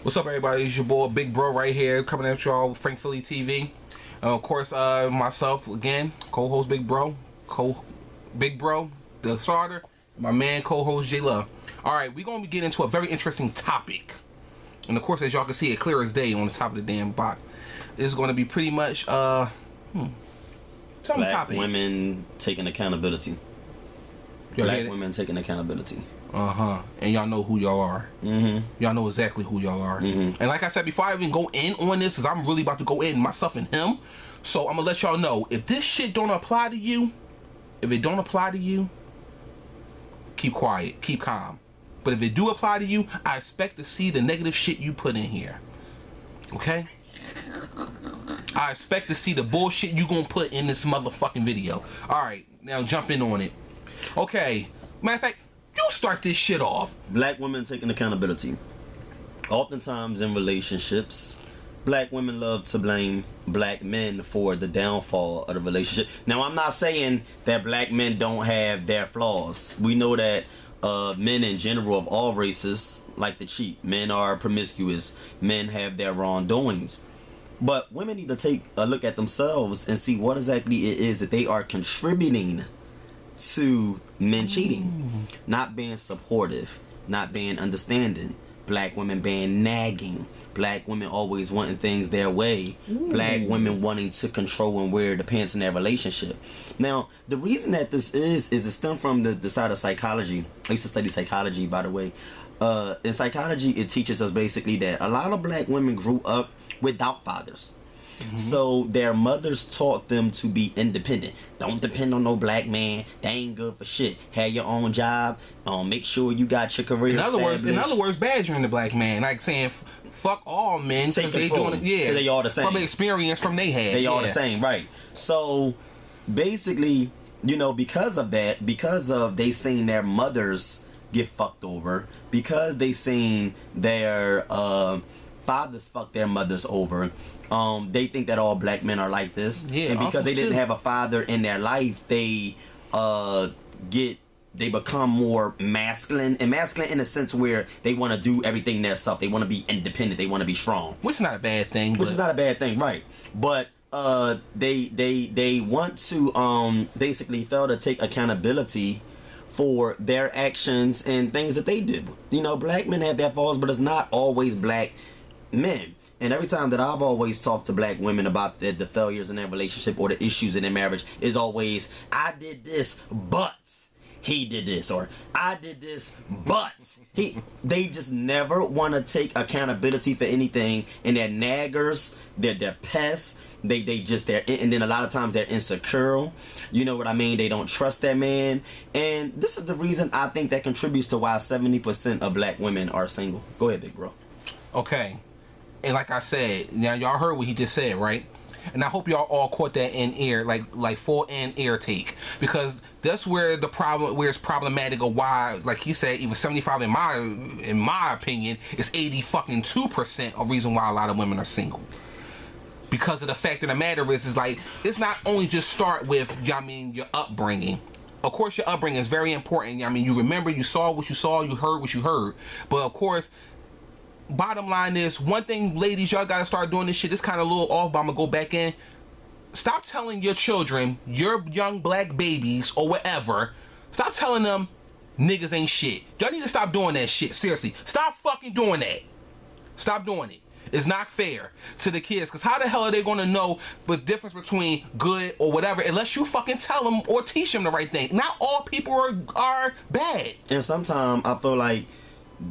What's up, everybody? It's your boy Big Bro right here, coming at y'all with FrankPhillyTV. Of course, myself again, co-host Big Bro, Big Bro, the starter, my man co-host J Love. All right, we're gonna be getting into a very interesting topic, and of course, as y'all can see, it clear as day on the top of the damn box. It's gonna be pretty much Black topic. Women taking accountability. Black women taking accountability. And y'all know who y'all are. Y'all know exactly who y'all are. And like I said before I even go in on this, because I'm really about to go in myself and him, so I'm gonna let y'all know, if this shit don't apply to you, if it don't apply to you, keep quiet, keep calm. But if it do apply to you, I expect to see the negative shit you put in here. Okay? I expect to see the bullshit you gonna put in this motherfucking video. Alright, now jump in on it. Okay, matter of fact, you start this shit off. Black women taking accountability. Oftentimes in relationships, black women love to blame black men for the downfall of the relationship. Now, I'm not saying that black men don't have their flaws. We know that men in general of all races like to cheat. Men are promiscuous. Men have their wrongdoings. But women need to take a look at themselves and see what exactly it is that they are contributing to men cheating. Not being supportive, not being understanding, black women being nagging, black women always wanting things their way, black women wanting to control and wear the pants in their relationship. Now, the reason that this is it stemmed from the side of psychology. I used to study psychology, by the way. In psychology, it teaches us basically that a lot of black women grew up without fathers. So their mothers taught them to be independent. Don't depend on no black man. They ain't good for shit. Have your own job. Make sure you got your career established. In other words, badgering the black man, like saying fuck all men because they doing it. Yeah, they all the same. From experience from they had. They all the same, right? So basically, you know, because of that, because of they seen their mothers get fucked over, because they seen their fathers fuck their mothers over, they think that all black men are like this. And because they didn't have a father in their life, they become more masculine, and masculine in a sense where they want to do everything themselves. They want to be independent. They want to be strong, which is not a bad thing. Which is not a bad thing, right? But they want to basically fail to take accountability for their actions and things that they did. You know, black men have their faults, but it's not always black men. And every time that I've always talked to black women about the failures in their relationship or the issues in their marriage, is always, I did this, but he did this, or I did this, but they just never want to take accountability for anything, and they're naggers, they're pests. And then a lot of times they're insecure. You know what I mean? They don't trust their man. And this is the reason I think that contributes to why 70% of black women are single. Go ahead, Big Bro. Okay. And like I said, now y'all heard what he just said, right? And I hope y'all all caught that in ear, like full in ear take, because that's where it's problematic, or why, like he said, even 75 in my opinion is 82% of reason why a lot of women are single. Because of the fact of the matter is like, it's not only just start with, I mean, your upbringing. Of course, your upbringing is very important. I mean, you remember, you saw what you saw, you heard what you heard. But of course, bottom line is, one thing, ladies, y'all gotta start doing this shit. It's kind of a little off, but I'm gonna go back in. Stop telling your children, your young black babies or whatever, stop telling them niggas ain't shit. Y'all need to stop doing that shit. Seriously, stop fucking doing that. Stop doing it. It's not fair to the kids, because how the hell are they going to know the difference between good or whatever unless you fucking tell them or teach them the right thing? Not all people are bad. And sometimes I feel like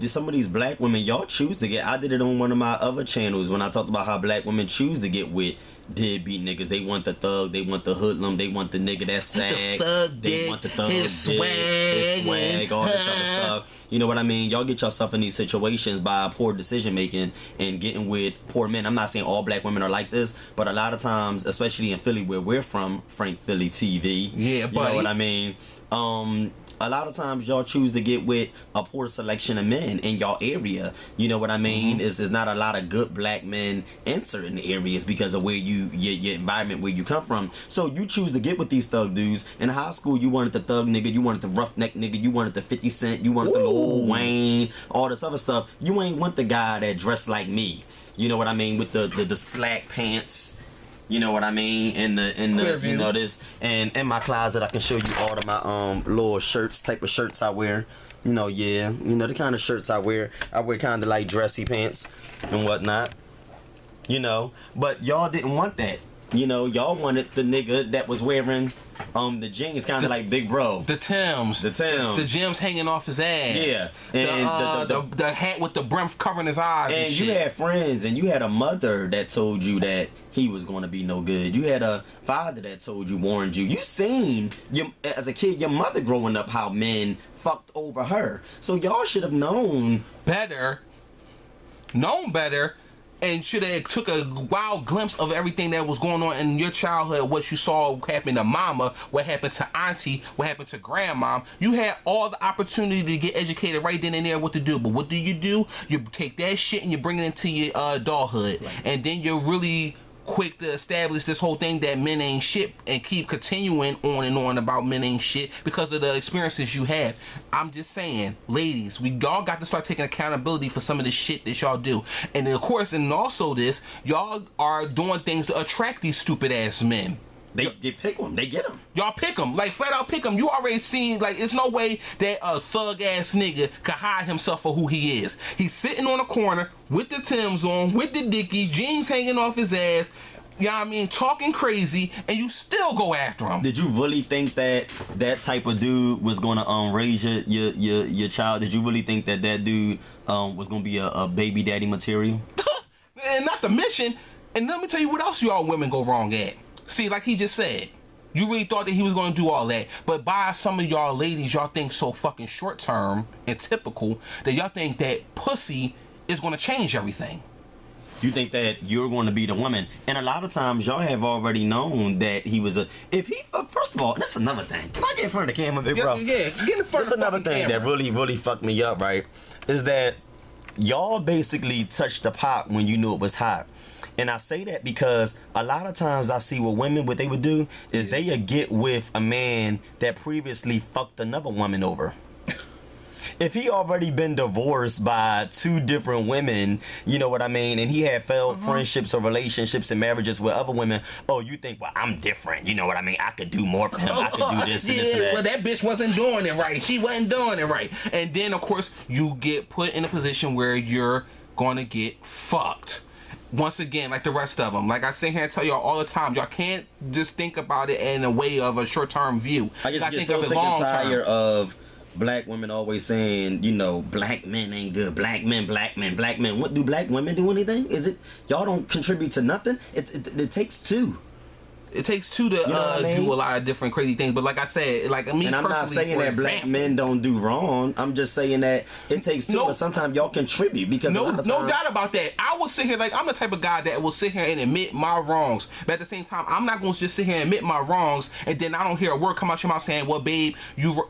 some of these black women, y'all choose to get, I did it on one of my other channels when I talked about how black women choose to get with deadbeat niggas. They want the thug, they want the hoodlum, they want the nigga that's sag, they want the thug, his swag, all this other stuff. You know what I mean? Y'all get yourself in these situations by poor decision making and getting with poor men. I'm not saying all black women are like this, but a lot of times, especially in Philly where we're from, FrankPhillyTV, yeah, you know what I mean? A lot of times y'all choose to get with a poor selection of men in y'all area. You know what I mean? Is there's not a lot of good black men in certain areas because of where your environment where you come from. So you choose to get with these thug dudes. In high school, you wanted the thug nigga, you wanted the roughneck nigga, you wanted the 50 Cent, you wanted the Lil Wayne, all this other stuff. You ain't want the guy that dressed like me. You know what I mean? With the slack pants. You know what I mean? In the you know this, and in my closet I can show you all of my little shirts, type of shirts I wear. You know, yeah, you know the kind of shirts I wear. I wear kind of like dressy pants and whatnot. You know, but y'all didn't want that. You know, y'all wanted the nigga that was wearing the jeans, kind of like Big Bro. The Timbs. The Jims hanging off his ass. Yeah. And the hat with the brim covering his eyes. And you had friends, and you had a mother that told you that he was going to be no good. You had a father that told you, warned you. You seen, as a kid, your mother growing up, how men fucked over her. So y'all should have known better. And should have took a wild glimpse of everything that was going on in your childhood, what you saw happen to mama, what happened to auntie, what happened to grandma. You had all the opportunity to get educated right then and there what to do. But what do? You take that shit and you bring it into your adulthood. Right. And then you're really quick to establish this whole thing that men ain't shit and keep continuing on and on about men ain't shit because of the experiences you have. I'm just saying, ladies, y'all got to start taking accountability for some of the shit that y'all do. And then, of course, and also this, y'all are doing things to attract these stupid ass men. They pick them. They get them. Y'all pick them. Like, flat out pick them. You already seen, like, it's no way that a thug-ass nigga can hide himself for who he is. He's sitting on a corner with the Timbs on, with the Dickies, jeans hanging off his ass, you know what I mean, talking crazy, and you still go after him. Did you really think that type of dude was going to raise your child? Did you really think that dude was going to be a baby daddy material? Man, not to mention, and let me tell you what else y'all women go wrong at. See, like he just said, you really thought that he was going to do all that. But by some of y'all ladies, y'all think so fucking short term and typical that y'all think that pussy is going to change everything. You think that you're going to be the woman. And a lot of times, y'all have already known that he was if he fuck, first of all, that's another thing. Can I get in front of the camera, big bro? Yeah, get in front of the camera. That's another thing that really fucked me up, right? Is that y'all basically touched the pot when you knew it was hot. And I say that because a lot of times I see with women, what they would do is they would get with a man that previously fucked another woman over. If he already been divorced by 2 different women, you know what I mean, and he had failed friendships or relationships and marriages with other women, oh, you think, well, I'm different, you know what I mean, I could do more for him, I could do this and this and that. Well, that bitch wasn't doing it right, she wasn't doing it right. And then, of course, you get put in a position where you're going to get fucked. Once again, like the rest of them. Like I sit here and tell y'all all the time, y'all can't just think about it in a way of a short-term view. I just get so sick and tired of black women always saying, you know, black men ain't good. Black men. What do black women do anything? Is it y'all don't contribute to nothing? It takes 2. It takes 2 to do a lot of different crazy things. But like I said, like me, and I'm not saying that black men don't do wrong. I'm just saying that it takes 2, but sometimes y'all contribute because no doubt about that. I will sit here like I'm the type of guy that will sit here and admit my wrongs, but at the same time, I'm not going to just sit here and admit my wrongs and then I don't hear a word come out your mouth saying, "Well, babe,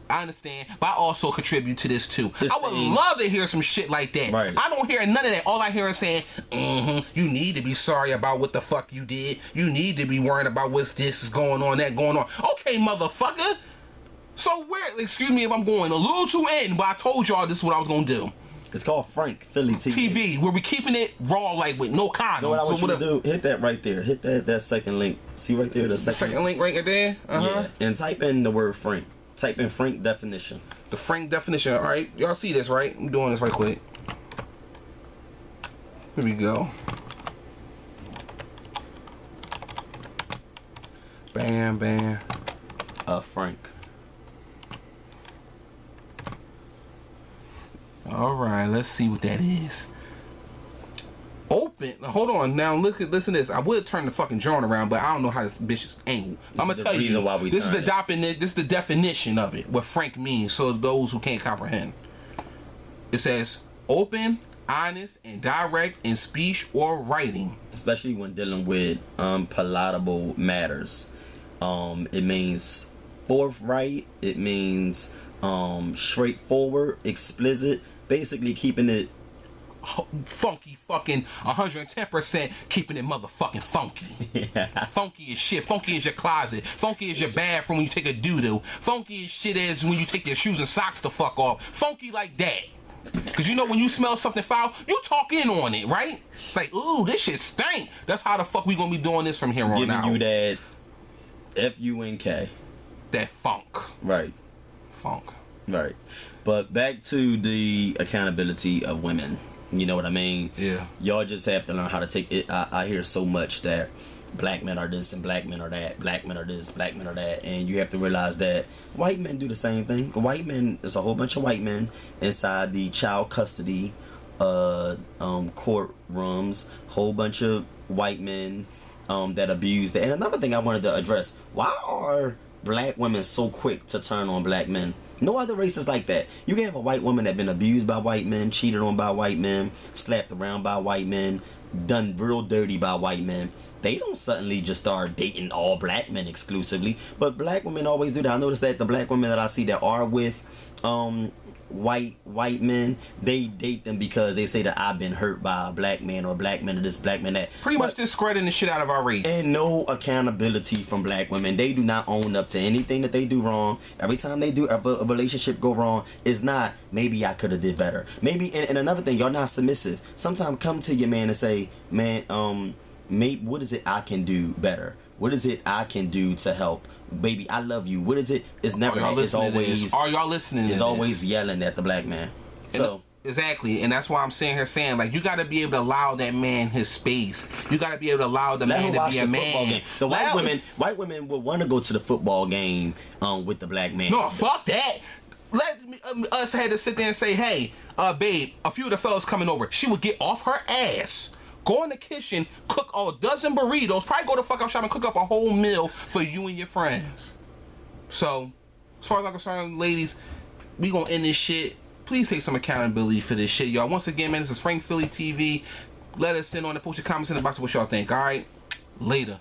I understand, but I also contribute to this too." I would love to hear some shit like that. Right. I don't hear none of that. All I hear is saying, "You need to be sorry about what the fuck you did. You need to be worrying about what's this is going on, that going on." Okay, motherfucker. So where, excuse me if I'm going a little too in, but I told y'all this is what I was gonna do. It's called FrankPhillyTV. Where we keeping it raw, like with no condom. You know what I want you to do? Hit that right there. Hit that second link. See right there, the second link right there? Yeah, and type in the word Frank. Type in Frank definition. The Frank definition, alright? Y'all see this, right? I'm doing this right quick. Here we go. Bam, bam. Frank. Alright, let's see what that is. Open. Hold on. Now listen to this. I would turn the fucking joint around, but I don't know how this bitch is angled. I'm gonna tell you. This is the definition of it. What Frank means, so those who can't comprehend. It says open, honest, and direct in speech or writing. Especially when dealing with palatable matters. It means forthright. It means straightforward, explicit, basically keeping it funky, fucking 110%, keeping it motherfucking funky. yeah. Funky as shit. Funky as your closet. Funky as your bathroom when you take a doo-doo. Funky as shit as when you take your shoes and socks the fuck off. Funky like that. Cause you know when you smell something foul, you talk in on it, right? Like, ooh, this shit stink. That's how the fuck we gonna be doing this from here on out. Giving you that F-U-N-K. That funk. Right. Funk. Right. But back to the accountability of women. You know what I mean? Yeah. Y'all just have to learn how to take it. I hear so much that black men are this and black men are that. Black men are this, black men are that. And you have to realize that white men do the same thing. White men, there's a whole bunch of white men inside the child custody courtrooms. Whole bunch of white men that abuse that. And another thing I wanted to address. Why are black women so quick to turn on black men? No other race is like that. You can have a white woman that's been abused by white men, cheated on by white men, slapped around by white men, done real dirty by white men. They don't suddenly just start dating all black men exclusively. But black women always do that. I noticed that the black women that I see that are with white men, they date them because they say that I've been hurt by a black man or black man or this, black man that. Pretty much discrediting the shit out of our race. And no accountability from black women. They do not own up to anything that they do wrong. Every time they do a relationship go wrong, it's not, maybe I could have did better. Maybe, and another thing, y'all not submissive. Sometimes come to your man and say, man, maybe, what is it I can do better? What is it I can do to help? Baby, I love you. What is it? It's never that. It's always. Are y'all listening? It's always yelling at the black man. So exactly, and that's why I'm sitting here saying, like, you got to be able to allow that man his space. You got to be able to allow the man to be a man. The white women would want to go to the football game with the black man. No, fuck that. Let us had to sit there and say, hey, babe, a few of the fellas coming over. She would get off her ass, go in the kitchen, cook a dozen burritos, probably go to fuck up shop and cook up a whole meal for you and your friends. So, as far as I'm concerned, ladies, we gonna end this shit. Please take some accountability for this shit, y'all. Once again, man, this is Frank Philly TV. Let us in on the post your comments in the box of what y'all think, alright? Later.